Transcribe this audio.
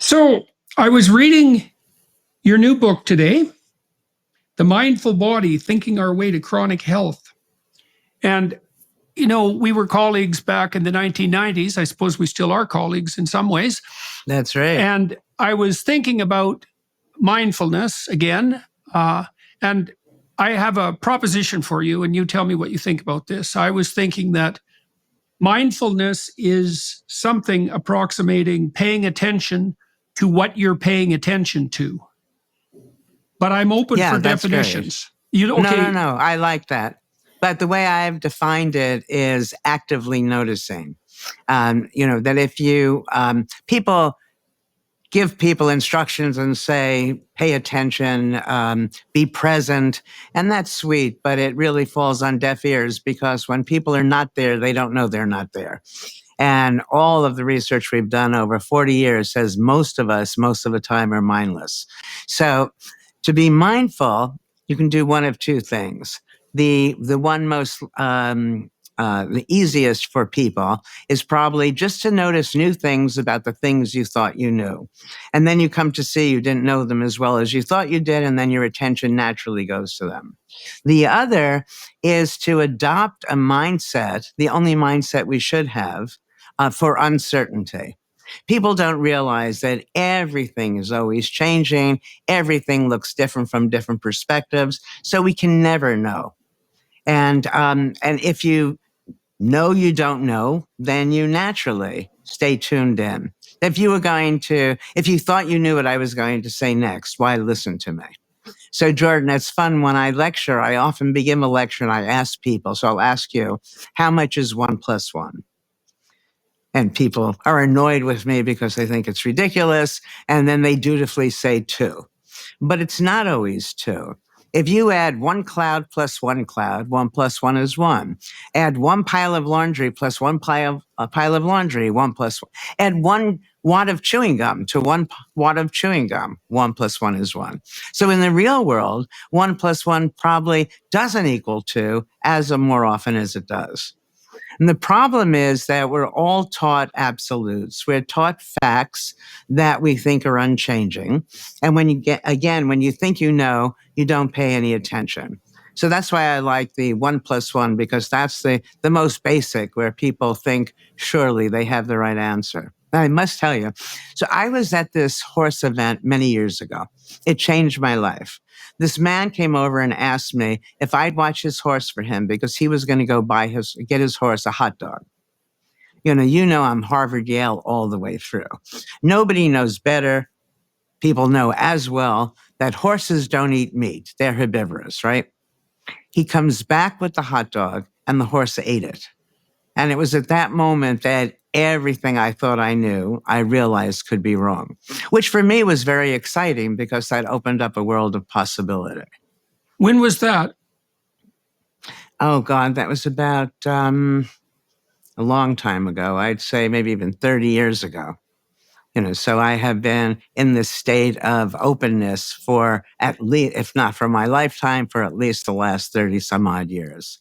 So I was reading your new book today, The Mindful Body, Thinking Our Way to Chronic Health. And, we were colleagues back in the 1990s. I suppose we still are colleagues in some ways. That's right. And I was thinking about mindfulness again. And I have a proposition for you, and you tell me what you think about this. I was thinking that mindfulness is something approximating paying attention to what you're paying attention to. But I'm open Yeah, for that's great. definitions. Okay. No. I like that. But the way I've defined it is actively noticing. That if you, people give people instructions and say, pay attention, be present. And that's sweet, but it really falls on deaf ears because when people are not there, they don't know they're not there. And all of the research we've done over 40 years says most of us, most of the time, are mindless. So to be mindful, you can do one of two things. The one most the easiest for people is probably just to notice new things about the things you thought you knew. And then you come to see you didn't know them as well as you thought you did, and then your attention naturally goes to them. The other is to adopt a mindset, the only mindset we should have, for uncertainty. People don't realize that everything is always changing. Everything looks different from different perspectives. So we can never know. And if you know you don't know, then you naturally stay tuned in. If you thought you knew what I was going to say next, why listen to me? So Jordan, it's fun when I lecture. I often begin a lecture and I ask people. So I'll ask you, how much is 1 + 1? And people are annoyed with me because they think it's ridiculous. And then they dutifully say 2. But it's not always 2. If you add 1 cloud plus 1 cloud, 1 + 1 is 1. Add 1 pile of laundry plus 1 pile of laundry, 1 + 1. Add 1 wad of chewing gum to 1 wad of chewing gum, 1 + 1 is 1. So in the real world, 1 + 1 probably doesn't equal 2 as more often as it does. And the problem is that we're all taught absolutes. We're taught facts that we think are unchanging. And when you think you know, you don't pay any attention. So that's why I like the 1 + 1, because that's the most basic, where people think surely they have the right answer. I must tell you, so I was at this horse event many years ago. It changed my life. This man came over and asked me if I'd watch his horse for him because he was going to go get his horse a hot dog. I'm Harvard, Yale all the way through. Nobody knows better. People know as well that horses don't eat meat. They're herbivorous, right? He comes back with the hot dog and the horse ate it. And it was at that moment that everything I thought I knew, I realized could be wrong, which for me was very exciting because that opened up a world of possibility. When was that? Oh, God, that was about a long time ago. I'd say maybe even 30 years ago. So I have been in this state of openness for at least, if not for my lifetime, for at least the last 30 some odd years.